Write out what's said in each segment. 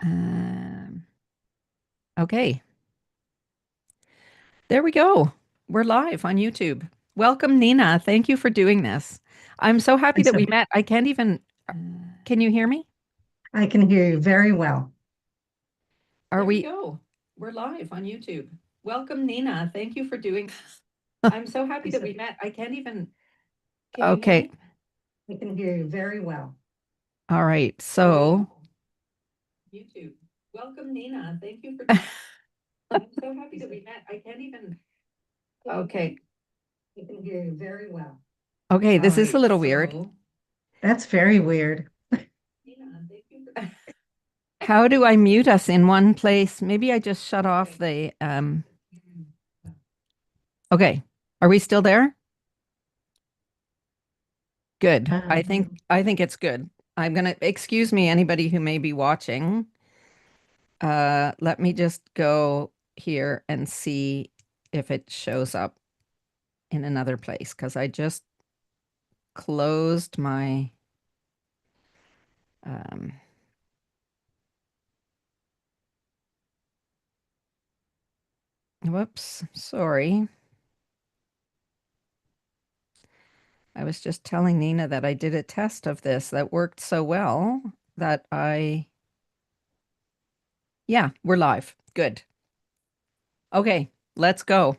Um, okay, there we go. We're live on YouTube. Welcome, Nina. Thank you for doing this. I'm so happy that So we met. I can't even, can you hear me? I can hear you very well. Are There we we? Go. We're live on YouTube. Welcome, Nina. Thank you for doing this. I'm so happy that So we met. I can't even, can you hear Okay. me? I can hear you very well. All right. So, YouTube. Welcome, Nina. Thank you for doing I'm so happy that we met. I can't even, okay. I can hear you very well. Okay, All this is a right. little weird. That's very weird. Nina, thank you for How do I mute us in one place? Maybe I just shut off the Okay. Are we still there? Good. I think it's good. I'm gonna excuse me, anybody who may be watching. Let me just go here and see if it shows up in another place because I just closed my um whoops, sorry. I was just telling Nina that I did a test of this that worked so well that yeah, we're live. Good. Okay, let's go.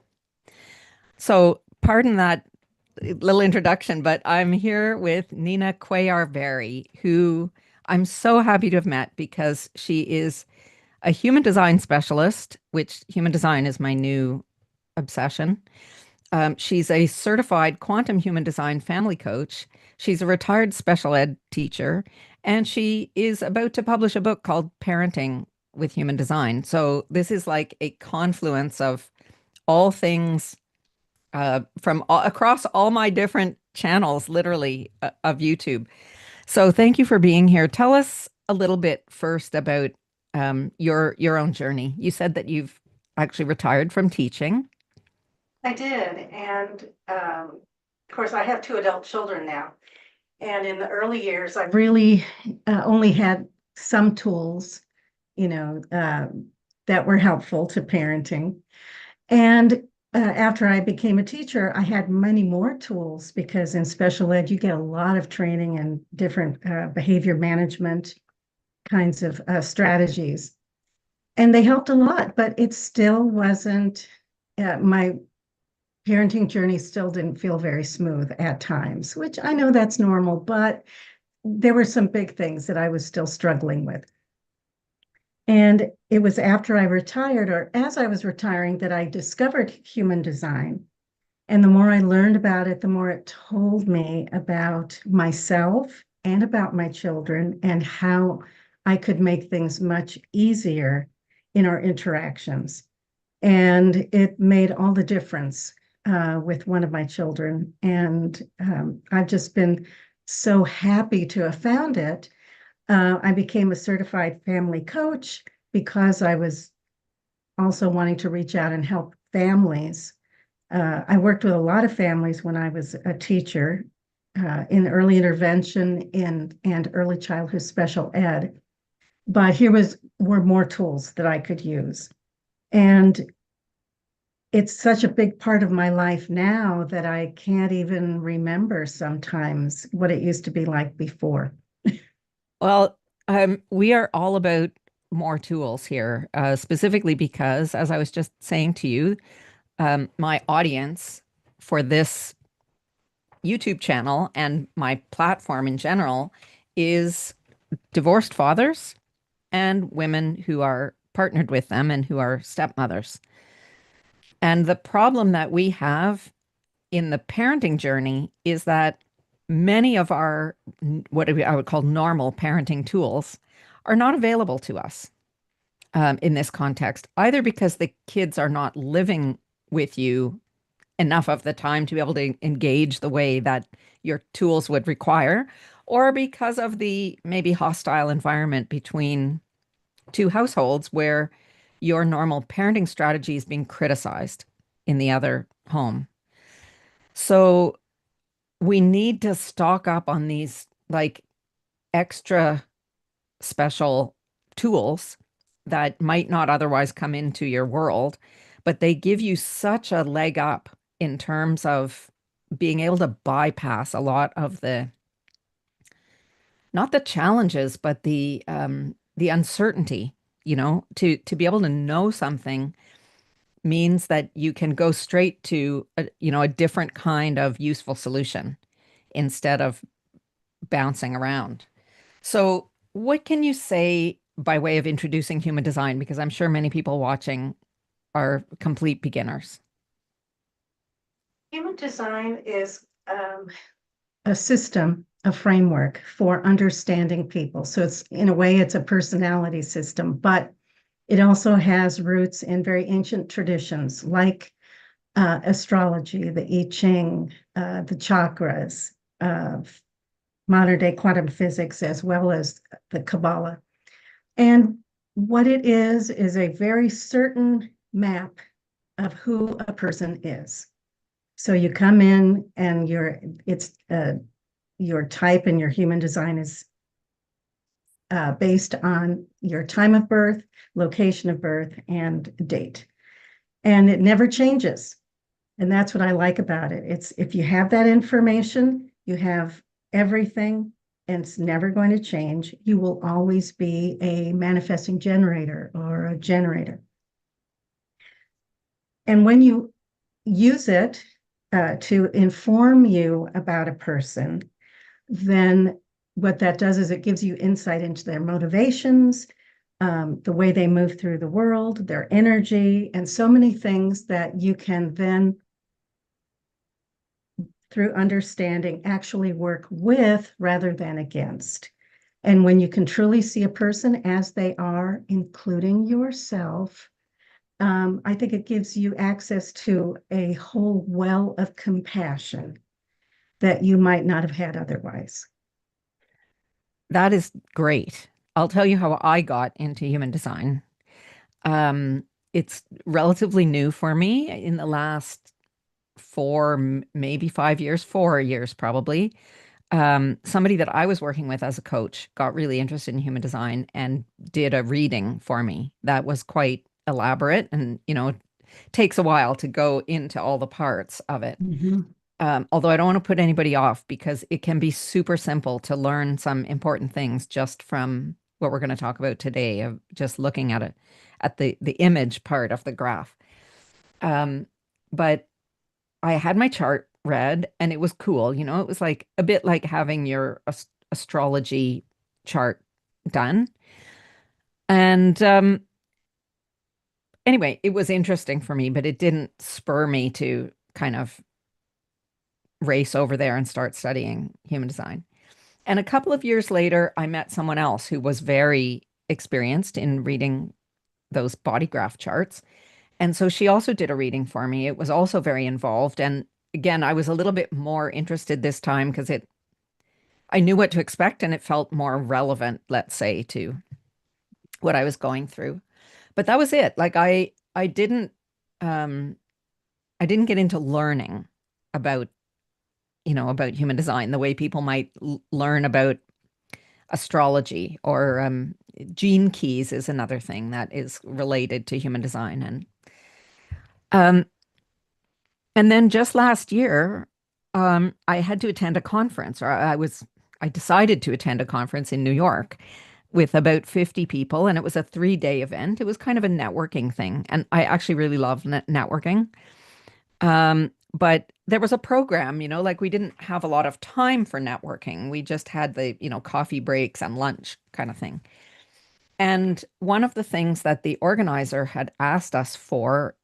So, pardon that little introduction, but I'm here with Nina Cuellar, who I'm so happy to have met because she is a human design specialist, which human design is my new obsession. She's a certified quantum human design family coach. She's a retired special ed teacher, and she is about to publish a book called Parenting with Human Design. So, this is like a confluence of all things from across all my different channels, literally, of YouTube. So thank you for being here. Tell us a little bit first about your own journey. You said that you've actually retired from teaching. I did. And of course, I have two adult children now. And in the early years, I really only had some tools, you know, that were helpful to parenting. And after I became a teacher, I had many more tools because in special ed, you get a lot of training and different behavior management kinds of strategies. And they helped a lot, but it still wasn't, my parenting journey still didn't feel very smooth at times, which I know that's normal, but there were some big things that I was still struggling with. And it was after I retired, or as I was retiring, that I discovered human design. And the more I learned about it, the more it told me about myself and about my children and how I could make things much easier in our interactions. And it made all the difference with one of my children. And I've just been so happy to have found it. I became a certified family coach because I was also wanting to reach out and help families. I worked with a lot of families when I was a teacher in early intervention and early childhood special ed. But here were more tools that I could use. And it's such a big part of my life now that I can't even remember sometimes what it used to be like before. Well, we are all about more tools here, specifically because, as I was just saying to you, my audience for this YouTube channel and my platform in general is divorced fathers and women who are partnered with them and who are stepmothers. And the problem that we have in the parenting journey is that many of our, what I would call normal parenting tools, are not available to us in this context, either because the kids are not living with you enough of the time to be able to engage the way that your tools would require, or because of the maybe hostile environment between two households where your normal parenting strategy is being criticized in the other home. So we need to stock up on these like extra special tools that might not otherwise come into your world, but they give you such a leg up in terms of being able to bypass a lot of the, not the challenges, but the uncertainty, to be able to know something means that you can go straight to a different kind of useful solution instead of bouncing around. So, what can you say by way of introducing human design? Because I'm sure many people watching are complete beginners. Human design is a system, a framework for understanding people. So it's in a way, it's a personality system, but it also has roots in very ancient traditions like astrology, the I Ching, the chakras, uh, modern day quantum physics, as well as the Kabbalah. And what it is a very certain map of who a person is. So you come in and your type and your human design is based on your time of birth, location of birth, and date. And it never changes. And that's what I like about it. It's if you have that information, you have everything, and it's never going to change. You will always be a manifesting generator or a generator. And when you use it to inform you about a person, then what that does is it gives you insight into their motivations, the way they move through the world, their energy, and so many things that you can then, through understanding, actually work with rather than against. And when you can truly see a person as they are, including yourself, I think it gives you access to a whole well of compassion that you might not have had otherwise. That is great. I'll tell you how I got into human design. It's relatively new for me in the last maybe 5 years, 4 years probably. Somebody that I was working with as a coach got really interested in human design and did a reading for me that was quite elaborate and, it takes a while to go into all the parts of it. Mhm. Although I don't want to put anybody off because it can be super simple to learn some important things just from what we're going to talk about today of just looking at it at the image part of the graph. Um, but I had my chart read and it was cool. It was like a bit like having your astrology chart done. And anyway, it was interesting for me, but it didn't spur me to kind of race over there and start studying human design. And a couple of years later, I met someone else who was very experienced in reading those body graph charts. And so she also did a reading for me. It was also very involved. And again, I was a little bit more interested this time because I knew what to expect and it felt more relevant, let's say, to what I was going through. But that was it. Like um I didn't get into learning about, about human design the way people might learn about astrology or gene keys is another thing that is related to human design. Um, and then just last year, I had to attend a conference, or I decided to attend a conference in New York with about 50 people, and it was a 3-day event. It was kind of a networking thing, and I actually really love networking. But there was a program, like we didn't have a lot of time for networking. We just had the, coffee breaks and lunch kind of thing. And one of the things that the organizer had asked us for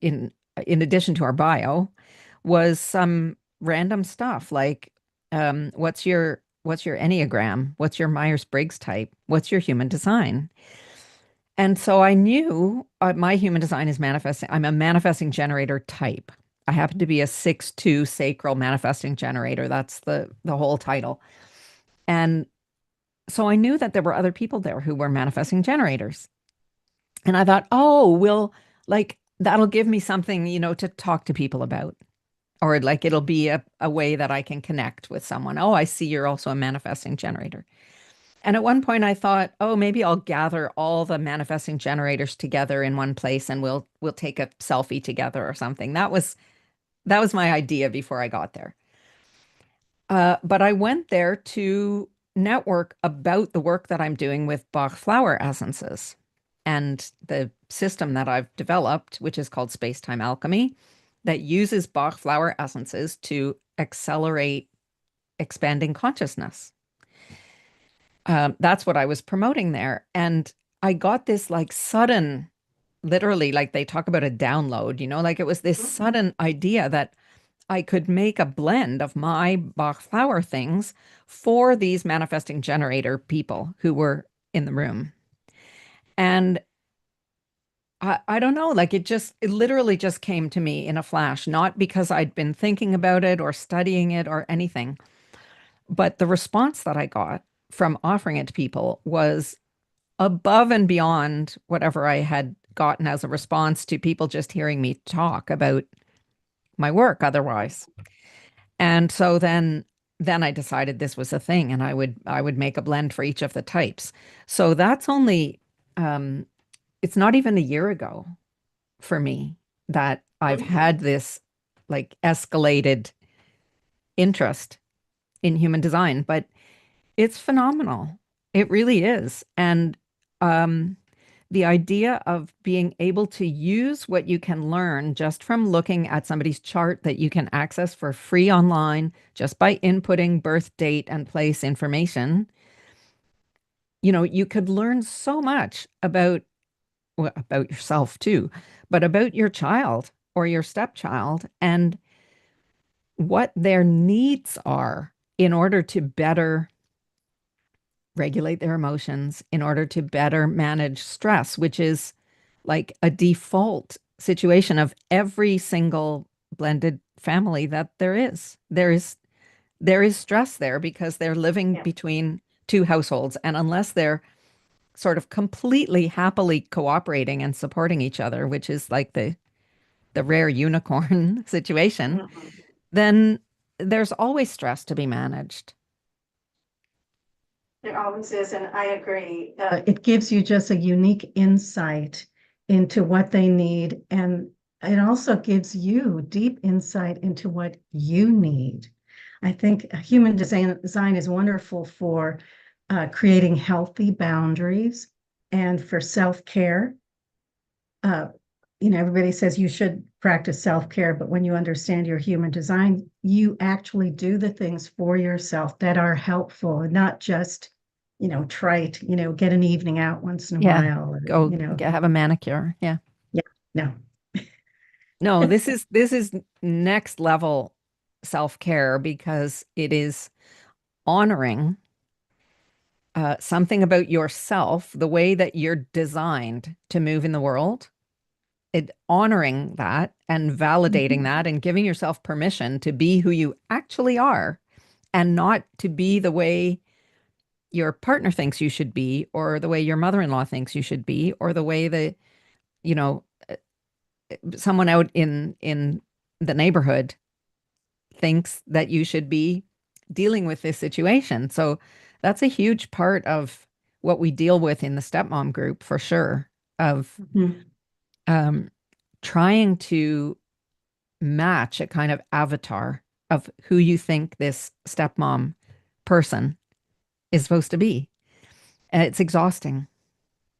in in addition to our bio was some random stuff like what's your Enneagram? What's your Myers-Briggs type? What's your human design? And so I knew my human design is manifesting. I'm a manifesting generator type. I happen to be a 6-2 sacral manifesting generator. That's the whole title. And so I knew that there were other people there who were manifesting generators. And I thought, oh, well, like that'll give me something, to talk to people about. Or like it'll be a way that I can connect with someone. Oh, I see you're also a manifesting generator. And at one point I thought, oh, maybe I'll gather all the manifesting generators together in one place and we'll take a selfie together or something. That was my idea before I got there. But I went there to network about the work that I'm doing with Bach flower essences and the system that I've developed, which is called Space-Time Alchemy, that uses Bach flower essences to accelerate expanding consciousness. That's what I was promoting there. And I got this like sudden, literally, like they talk about a download, like it was this Mhm. sudden idea that I could make a blend of my Bach flower things for these manifesting generator people who were in the room. And I don't know, like it literally just came to me in a flash, not because I'd been thinking about it or studying it or anything, but the response that I got from offering it to people was above and beyond whatever I had gotten as a response to people just hearing me talk about my work otherwise. And so then I decided this was a thing and I would make a blend for each of the types. So that's only um it's not even a year ago for me that I've Mhm. had this like escalated interest in human design, but it's phenomenal. It really is. And um the idea of being able to use what you can learn just from looking at somebody's chart that you can access for free online just by inputting birth date and place information, you could learn so much about well, about yourself too, but about your child or your stepchild and what their needs are in order to better regulate their emotions, in order to better manage stress, which is like a default situation of every single blended family that there is. There is stress there because they're living Yeah. between two households. And unless they're sort of completely happily cooperating and supporting each other, which is like the rare unicorn situation, Mhm. then there's always stress to be managed. There always is, and I agree. It gives you just a unique insight into what they need, and it also gives you deep insight into what you need. I think human design is wonderful for creating healthy boundaries and for self-care. Uh, Everybody says you should practice self-care, but when you understand your human design, you actually do the things for yourself that are helpful and not just, trite, get an evening out once in a Yeah. while, or, Go have a manicure. Yeah. yeah, no. No, this is next level self-care because it is honoring something about yourself, the way that you're designed to move in the world, honoring that and validating Mhm. that and giving yourself permission to be who you actually are and not to be the way your partner thinks you should be or the way your mother-in-law thinks you should be or the way that, you know, someone out in the neighborhood thinks that you should be dealing with this situation. So that's a huge part of what we deal with in the stepmom group for sure, of Mhm. um, trying to match a kind of avatar of who you think this stepmom person is supposed to be. And it's exhausting.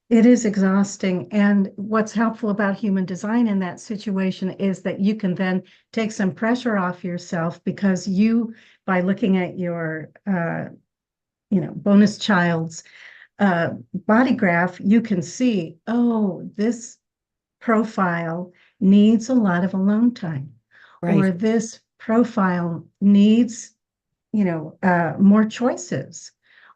It is exhausting. And what's helpful about human design in that situation is that you can then take some pressure off yourself because by looking at your, bonus child's body graph, you can see, oh, this profile needs a lot of alone time, or Right. this profile needs, more choices,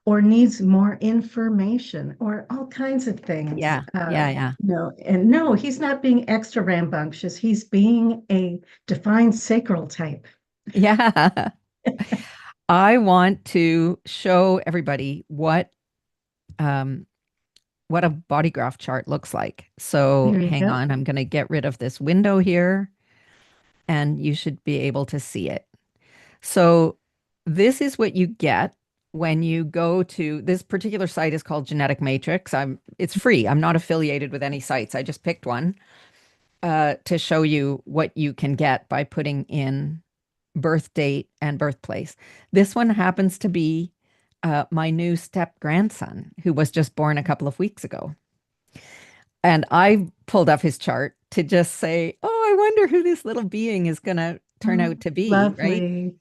or needs more information, or all kinds of things. Yeah. Yeah. Yeah. And no, he's not being extra rambunctious. He's being a defined sacral type. Yeah. I want to show everybody um, what a body graph chart looks like. So There you hang go. on, I'm going to get rid of this window here and you should be able to see it. So this is what you get when you go to this particular site is called Genetic Matrix. It's free. I'm not affiliated with any sites. I just picked one to show you what you can get by putting in birth date and birthplace. This one happens to be my new step grandson, who was just born a couple of weeks ago. And I pulled up his chart to just say, oh, I wonder who this little being is going to turn Oh, out to be, right? lovely.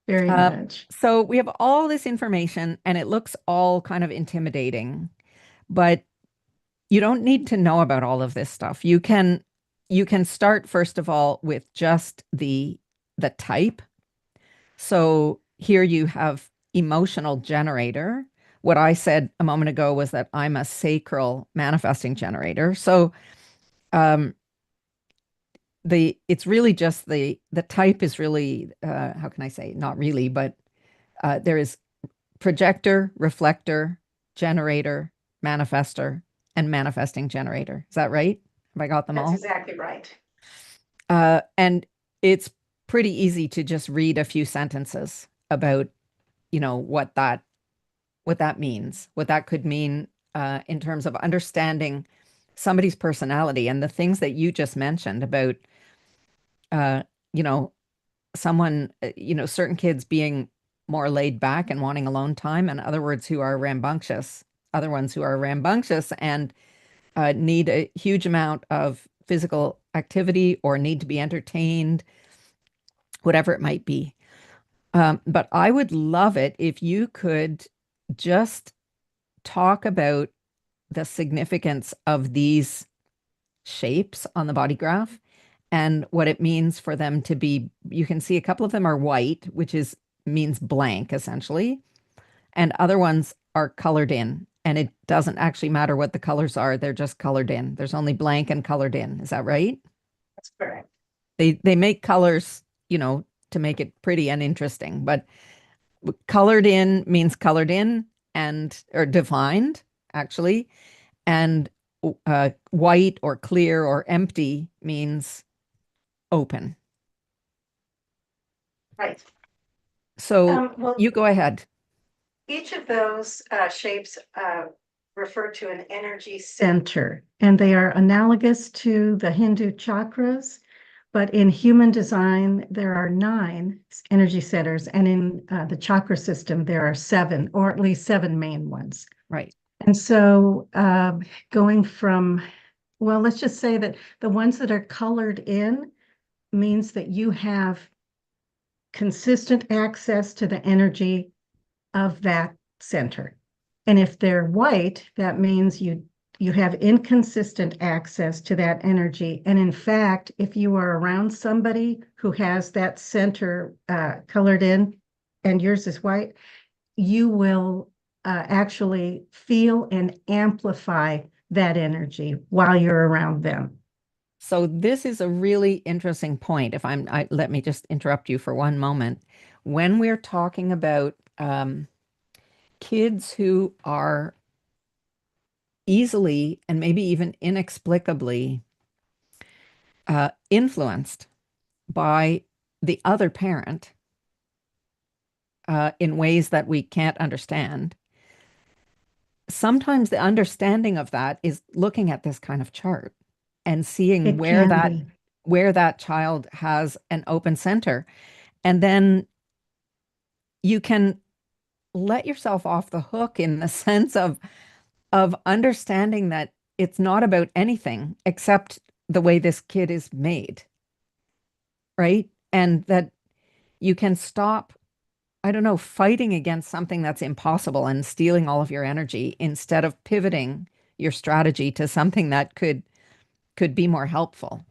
Very Uh, much. so we have all this information and it looks all kind of intimidating, but you don't need to know about all of this stuff. You can start first of all with just the type. So here you have emotional generator. What I said a moment ago was that I'm a sacral manifesting generator. So um, the it's really just the type is really how can I say not really, but there is projector, reflector, generator, manifester, and manifesting generator. Is that right? Have I got them That's all? exactly right. And it's pretty easy to just read a few sentences about, what that means, what that could mean in terms of understanding somebody's personality and the things that you just mentioned about, uh, you know, someone, certain kids being more laid back and wanting alone time, and other words who are rambunctious, other ones who are rambunctious and need a huge amount of physical activity or need to be entertained, whatever it might be. But I would love it if you could just talk about the significance of these shapes on the body graph and what it means for them to be. You can see a couple of them are white, which is means blank essentially, and other ones are colored in. And it doesn't actually matter what the colors are, they're just colored in. There's only blank and colored in. Is that right? That's correct. They make colors, to make it pretty and interesting, but colored in means colored in and or defined actually, and white or clear or empty means open. Right. So Well, you go ahead. each of those shapes refer to an energy center, and they are analogous to the Hindu chakras. But in human design, there are 9 energy centers, and in the chakra system, there are 7, or at least 7 main ones. Right. And so, going from, well, let's just say that the ones that are colored in means that you have consistent access to the energy of that center. And if they're white, that means you have inconsistent access to that energy. And in fact, if you are around somebody who has that center colored in and yours is white, you will actually feel and amplify that energy while you're around them. So this is a really interesting point. Let me just interrupt you for one moment. When we're talking about kids who are easily and maybe even inexplicably influenced by the other parent in ways that we can't understand, sometimes the understanding of that is looking at this kind of chart and seeing It where can that be. where that child has an open center. And then you can let yourself off the hook in the sense of understanding that it's not about anything except the way this kid is made, right? And that you can stop, I don't know, fighting against something that's impossible and stealing all of your energy instead of pivoting your strategy to something that could be more helpful.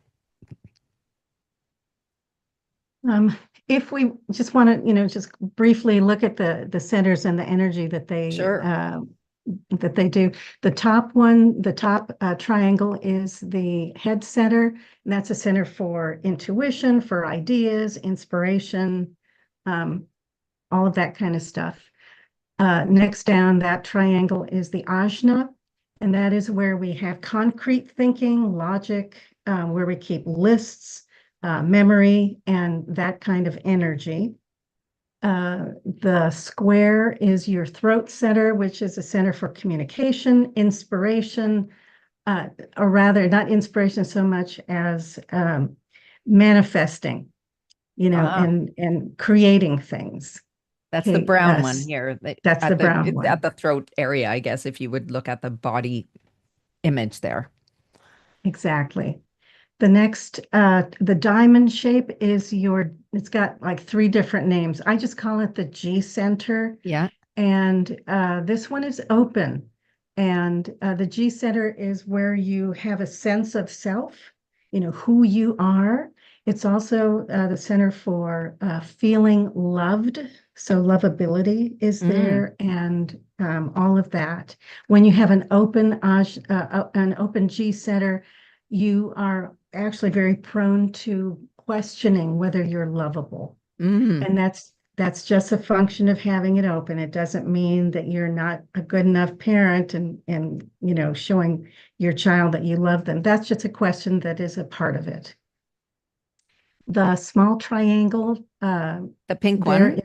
Um, if we just want to, just briefly look at the centers and the energy Sure. that they do. The top one, the top triangle is the head center, and that's a center for intuition, for ideas, inspiration, um, all of that kind of stuff. Next down that triangle is the ajna, and that is where we have concrete thinking, logic, where we keep lists, memory, and that kind of energy. The square is your throat center, which is a center for communication, inspiration, or rather, not inspiration so much as manifesting, Ah, and creating things. that's the Okay, brown one here. that's the brown It's at one. the throat area, I guess, if you would look at the body image there. Exactly. The diamond shape is it's got like three different names. I just call it the G center. Yeah. And this one is open. And the G center is where you have a sense of self, who you are. It's also the center for feeling loved. So lovability is Mm, there and all of that. When you have an open G center, you are actually very prone to questioning whether you're lovable. mm. And that's just a function of having it open. It doesn't mean that you're not a good enough parent and showing your child that you love them. That's just a question that is a part of it. The small triangle The pink there one.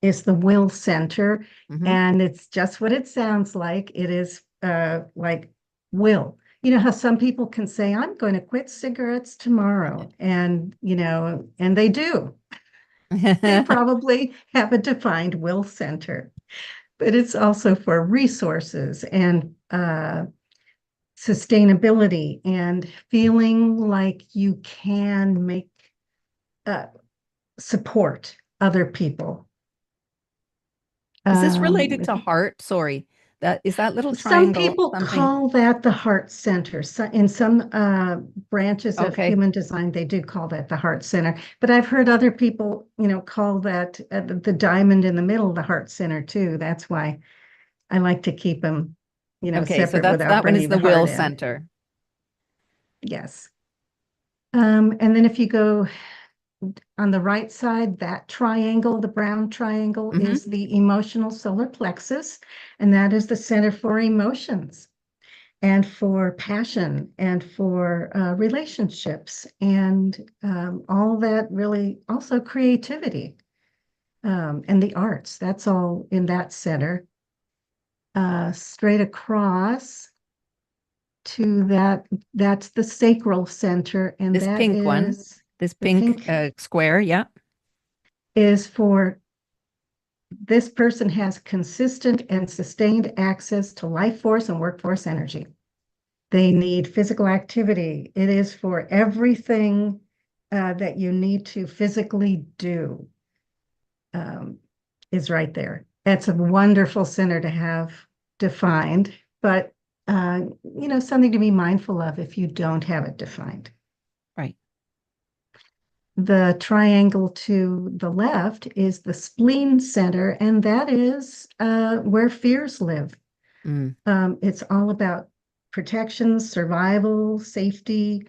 is the will center, Hmm. and it's just what it sounds like. It is like will. You know how some people can say, "I'm going to quit cigarettes tomorrow," and they do. They probably have a defined will center, but it's also for resources and sustainability and feeling like you can make uh, support other people. Is this related If to you, heart? Sorry. That is that little some triangle people something? call that the heart center. So in some branches of Okay. human design, they do call that the heart center. But I've heard other people, call that the diamond in the middle, the heart center too. That's why I like to keep them, Okay, so separate that's without that one is bringing the the will heart in. center. Yes. And then if you go on the right side, that triangle, the brown triangle, Hmm. is the emotional solar plexus, and that is the center for emotions and for passion and for relationships and all that really also creativity and the arts. That's all in that center. Straight across to that's the sacral center, and This that pink one, is this the pink pink square, yeah. is for this person has consistent and sustained access to life force and workforce energy. They need physical activity. It is for everything that you need to physically do um, is right there. That's a wonderful center to have defined, but something to be mindful of if you don't have it defined. Right. The triangle to the left is the spleen center, and that is where fears live. Mm. It's all about protection, survival, safety,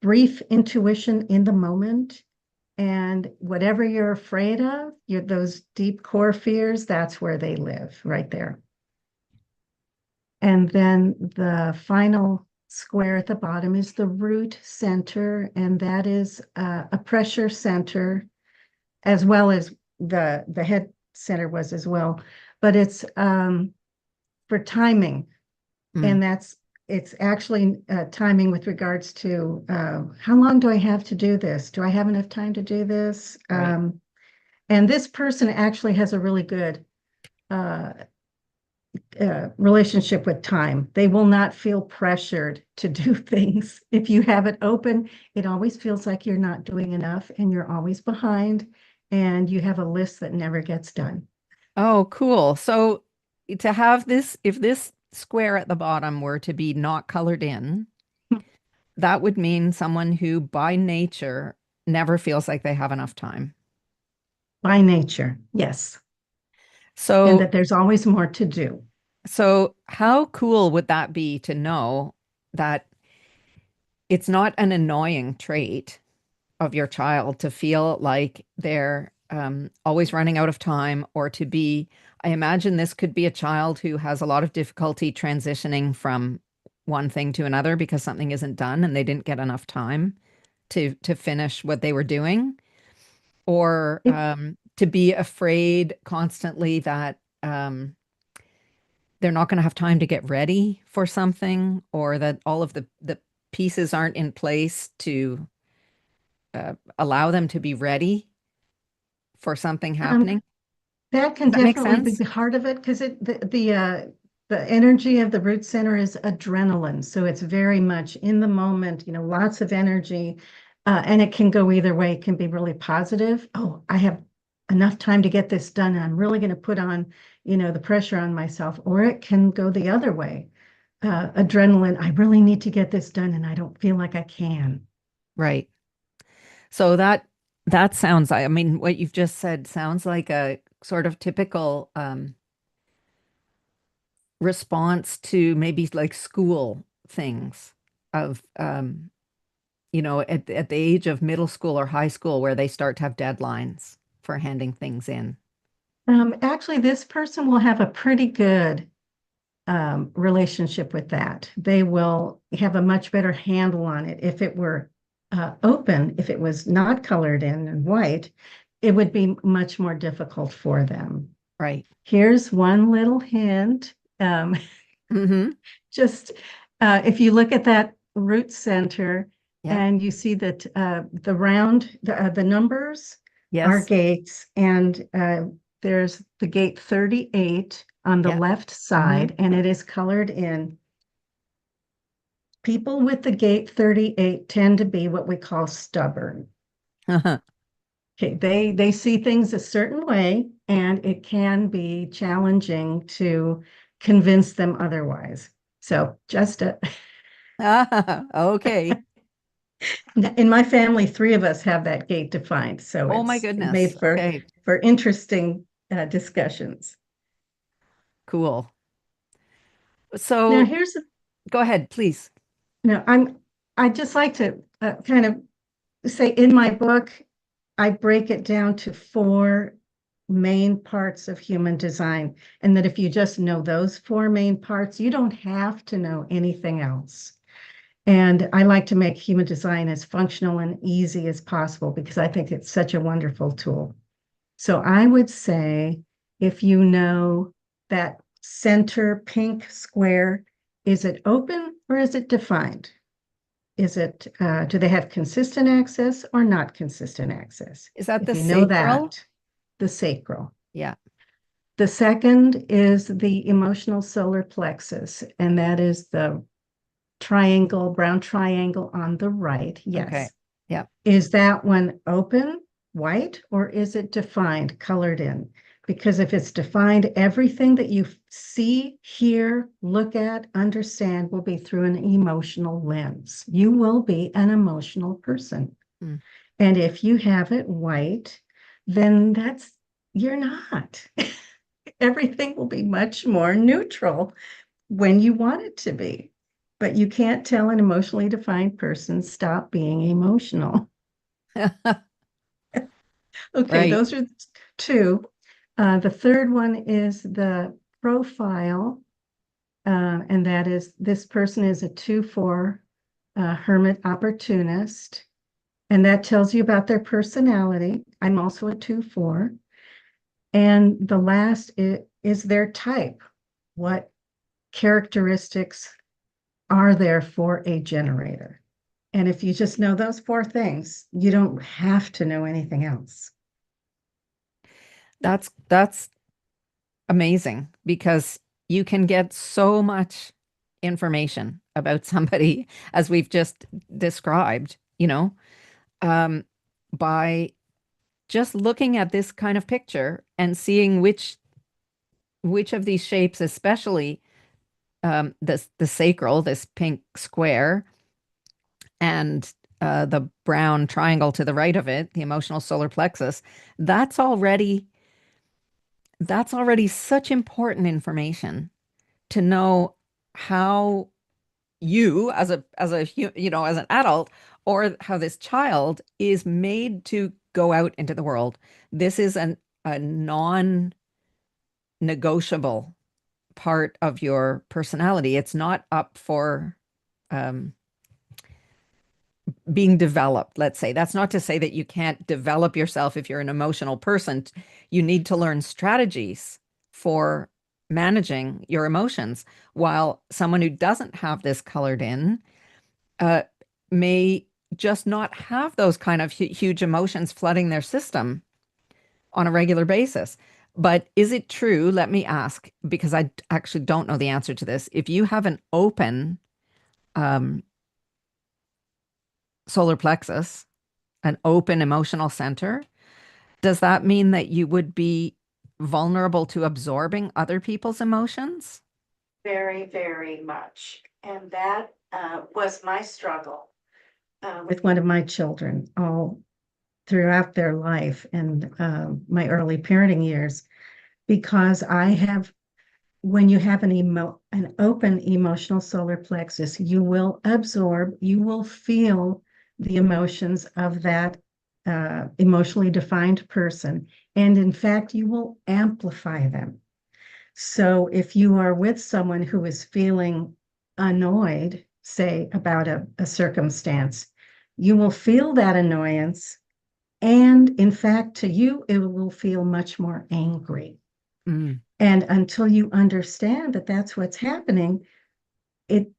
brief intuition in the moment. And whatever you're afraid of, those deep core fears, that's where they live, right there. And then the final square at the bottom is the root center, and that is a pressure center, as well as the head center was as well. But it's for timing, Mm. and it's actually timing with regards to how long do I have to do this? Do I have enough time to do this? Right. And this person actually has a really good uh, relationship with time. They will not feel pressured to do things. If you have it open, it always feels like you're not doing enough and you're always behind and you have a list that never gets done. Oh, cool. So to have this, if this square at the bottom were to be not colored in, that would mean someone who by nature never feels like they have enough time. By nature, yes. And So, that there's always more to do. so how cool would that be to know that it's not an annoying trait of your child to feel like they're always running out of time or to be, I imagine this could be a child who has a lot of difficulty transitioning from one thing to another because something isn't done and they didn't get enough time to finish what they were doing. or It, to be afraid constantly that they're not going to have time to get ready for something, or that all of the pieces aren't in place to allow them to be ready for something um, happening. that can Does that make definitely be sense? the heart of it because the energy of the root center is adrenaline. So it's very much in the moment, lots of energy. And it can go either way. It can be really positive. Oh, I have enough time to get this done. And I'm really going to put on, the pressure on myself. Or it can go the other way. Adrenaline, I really need to get this done and I don't feel like I can. Right. So that sounds, I mean, what you've just said sounds like a sort of typical response to maybe like school things of at the age of middle school or high school where they start to have deadlines for handing things in. Actually, this person will have a pretty good relationship with that. They will have a much better handle on it. If it were open, if it was not colored in and white, it would be much more difficult for them. Right. Here's one little hint. Mm-hmm. Just if you look at that root center Yep. and you see that the numbers are Yes. gates, and there's the gate 38 on the Yep. left Mm-hmm. side, and it is colored in. People with the gate 38 tend to be what we call stubborn. Okay, they see things a certain way, and it can be challenging to convince them otherwise. So just a Ah, okay. in my family, three of us have that gate defined, so Oh my it's goodness. made for Okay. interesting discussions. Cool. Now, So go ahead, please. no, I just like to kind of say in my book, I break it down to four main parts of human design, and that if you just know those four main parts, you don't have to know anything else. And I like to make human design as functional and easy as possible because I think it's such a wonderful tool. So I would say if you know that center pink square, is it open or is it defined? Do they have consistent access or not consistent access? Is that If the you know sacral? that, the sacral. Yeah. The second is the emotional solar plexus, and that is the brown triangle on the right. Okay. Yes. Yeah. Is that one open, white, or is it defined, colored in? Because if it's defined, everything that you see, hear, look at, understand will be through an emotional lens. You will be an emotional person. Mm. And if you have it white, then you're not. Everything will be much more neutral when you want it to be. But you can't tell an emotionally defined person stop being emotional. Okay, Right. those are two. The third one is the profile, and that is this person is a 2-4 hermit opportunist, and that tells you about their personality. I'm also a 2-4. And the last is their type. What characteristics are there for a generator? And if you just know those four things, you don't have to know anything else. That's amazing because you can get so much information about somebody as we've just described, um, by just looking at this kind of picture and seeing which of these shapes, especially the sacral, this pink square, and the brown triangle to the right of it, the emotional solar plexus, that's already that's already such important information to know how you as an adult, or how this child is made to go out into the world. This is a non-negotiable part of your personality. It's not up for um, being developed, let's say. That's not to say that you can't develop yourself if you're an emotional person. You need to learn strategies for managing your emotions, while someone who doesn't have this colored in uh, may just not have those kind of huge emotions flooding their system on a regular basis. But is it true? Let me ask, because I actually don't know the answer to this. If you have an open um, solar plexus, an open emotional center, does that mean that you would be vulnerable to absorbing other people's emotions? Very, very much. And that was my struggle with one of my children all throughout their life and my early parenting years, because I have, when you have an open emotional solar plexus, you will absorb, you will feel the emotions of that emotionally defined person. And in fact, you will amplify them. So if you are with someone who is feeling annoyed, say about a circumstance, you will feel that annoyance. And in fact, to you, it will feel much more angry. Mm, And until you understand that that's what's happening, it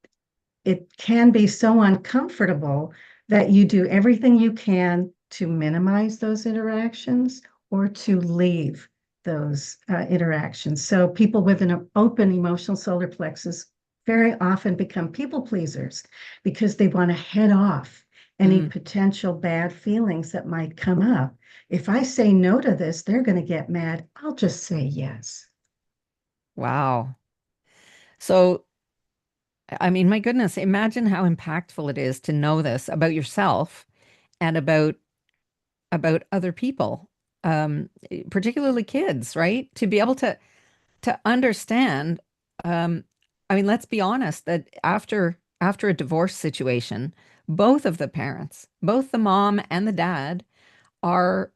it can be so uncomfortable that you do everything you can to minimize those interactions or to leave those interactions. So people with an open emotional solar plexus very often become people pleasers because they want to head off any mm, potential bad feelings that might come up. If I say no to this, they're going to get mad. I'll just say yes. wow. So, I mean, my goodness, imagine how impactful it is to know this about yourself and about other people, particularly kids, right? To be able to understand, um, I mean, let's be honest that after a divorce situation, both of the parents, both the mom and the dad, are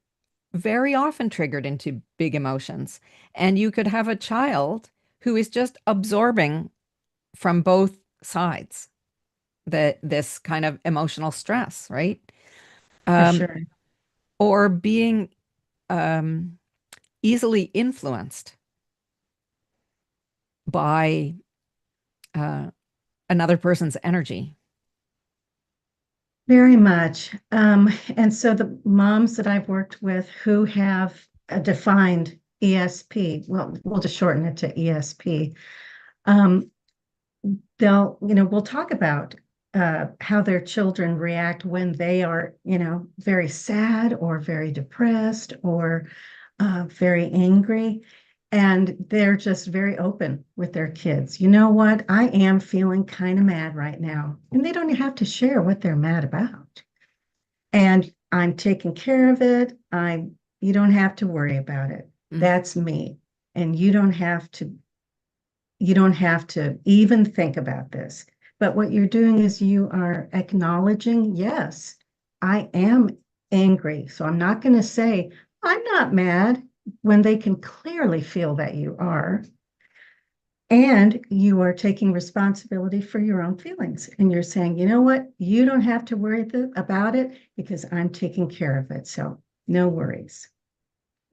very often triggered into big emotions. And you could have a child who is just absorbing from both sides this kind of emotional stress, right? For Um, sure. or being um, easily influenced by uh, another person's energy. Very much. And so the moms that I've worked with who have a defined ESP, well, we'll just shorten it to ESP, um, we'll talk about how their children react when they are, very sad or very depressed or very angry. And they're just very open with their kids. You know what? I am feeling kind of mad right now. And they don't have to share what they're mad about. And I'm taking care of it. You don't have to worry about it. Mm. That's me. And you don't have to even think about this. But what you're doing is you are acknowledging, yes, I am angry. So I'm not going to say, I'm not mad when they can clearly feel that you are. And you are taking responsibility for your own feelings. And you're saying, you know what? You don't have to worry about it because I'm taking care of it. So no worries.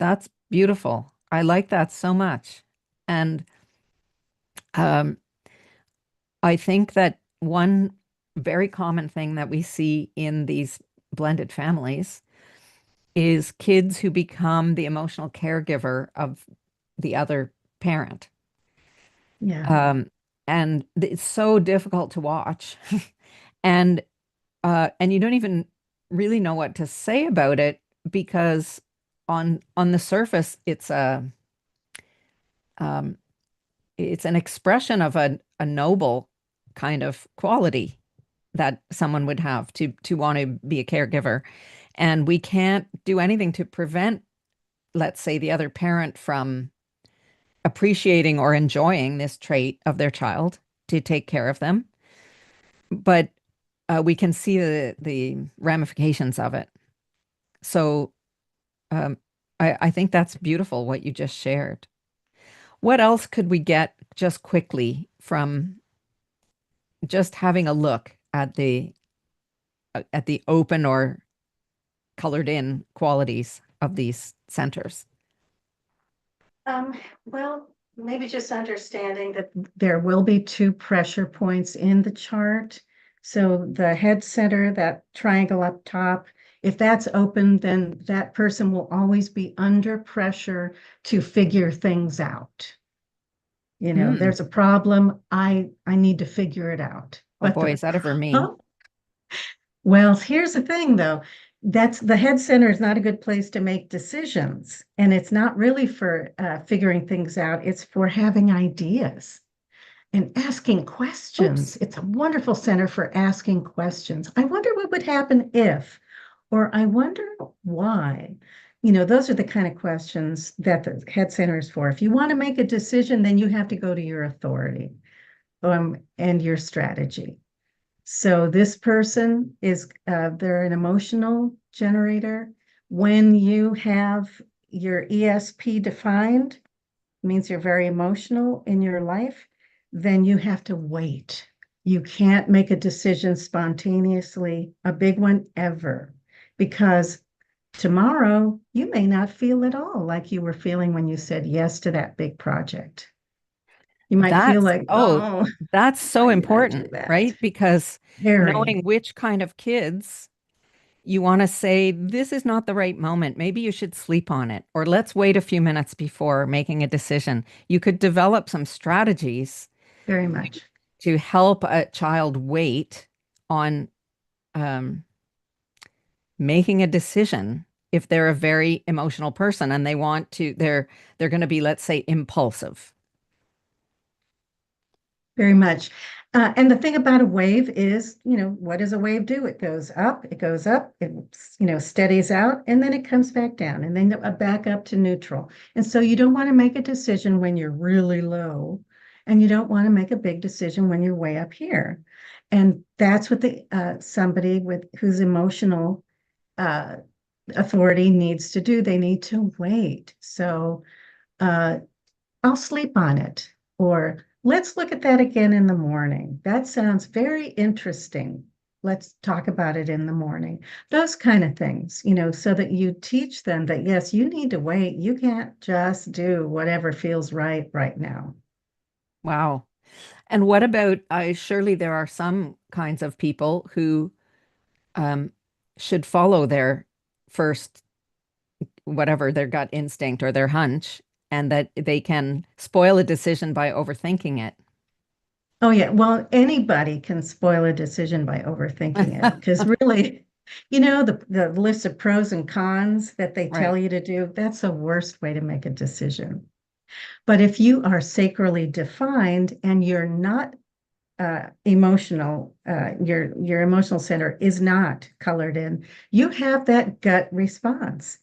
That's beautiful. I like that so much. And um, I think that one very common thing that we see in these blended families is kids who become the emotional caregiver of the other parent. Yeah. Um, and it's so difficult to watch. And and you don't even really know what to say about it because on the surface um, it's an expression of a noble kind of quality that someone would have to want to be a caregiver. And we can't do anything to prevent, let's say, the other parent from appreciating or enjoying this trait of their child to take care of them. But we can see the ramifications of it. So um, I think that's beautiful what you just shared. What else could we get just quickly from just having a look at the at the open or colored in qualities of these centers? Well, maybe just understanding that there will be two pressure points in the chart. So the head center, that triangle up top, if that's open, then that person will always be under pressure to figure things out. Mm. There's a problem. I need to figure it out. Oh But boy, is that ever me? oh, well, here's the thing though. That's the head center is not a good place to make decisions. And it's not really for figuring things out. It's for having ideas and asking Oops. questions. It's a wonderful center for asking questions. I wonder what would happen if, or I wonder why. Those are the kind of questions that the head center is for. If you want to make a decision, then you have to go to your authority and your strategy. So this person is, they're an emotional generator. When you have your ESP defined, means you're very emotional in your life, then you have to wait. You can't make a decision spontaneously, a big one ever, because tomorrow you may not feel at all like you were feeling when you said yes to that big project. You might feel That's, like, oh, oh, that's so why did I do important, that? right? Because Very, knowing which kind of kids you want to say, this is not the right moment. Maybe you should sleep on it, or let's wait a few minutes before making a decision. You could develop some strategies very much. to help a child wait on um, making a decision if they're a very emotional person and they want to, they're going to be, let's say, impulsive. Very much. And the thing about a wave is, what does a wave do? It goes up, it, steadies out, and then it comes back down, and then back up to neutral. And so you don't want to make a decision when you're really low, and you don't want to make a big decision when you're way up here. And that's what the somebody with who's emotional uh, authority needs to do. They need to wait. So uh, I'll sleep on it. Or let's look at that again in the morning. That sounds very interesting. Let's talk about it in the morning. Those kind of things, so that you teach them that, yes, you need to wait. You can't just do whatever feels right now. Wow. And what about, surely there are some kinds of people who um, should follow their first, whatever, their gut instinct or their hunch, and that they can spoil a decision by overthinking it. Oh, yeah. Well, anybody can spoil a decision by overthinking it because really, the list of pros and cons that they tell Right. you to do, that's the worst way to make a decision. But if you are sacrally defined and you're not emotional, your emotional center is not colored in, you have that gut response.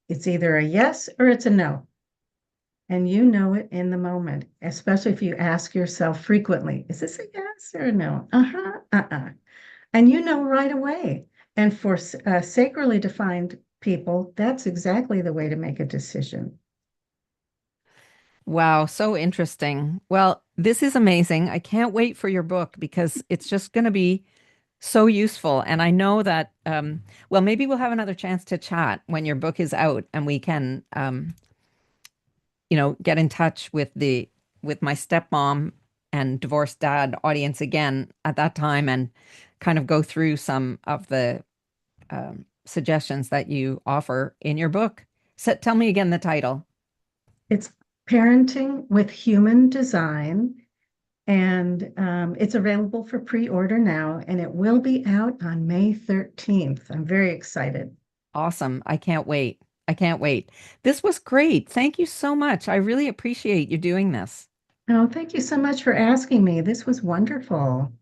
It's either a yes or it's a no. And you know it in the moment, especially if you ask yourself frequently, is this a yes or a no? Uh-huh, uh-uh. And you know right away. And for sacrally defined people, that's exactly the way to make a decision. Wow, so interesting. Well, this is amazing. I can't wait for your book because it's just going to be so useful. And I know that, well, maybe we'll have another chance to chat when your book is out and we can, get in touch with with my stepmom and divorced dad audience again at that time and kind of go through some of the suggestions that you offer in your book. So tell me again the title. It's Parenting with Human Design, and it's available for pre-order now, and it will be out on May 13th. I'm very excited. Awesome. I can't wait. I can't wait. This was great. Thank you so much. I really appreciate you doing this. Oh, thank you so much for asking me. This was wonderful.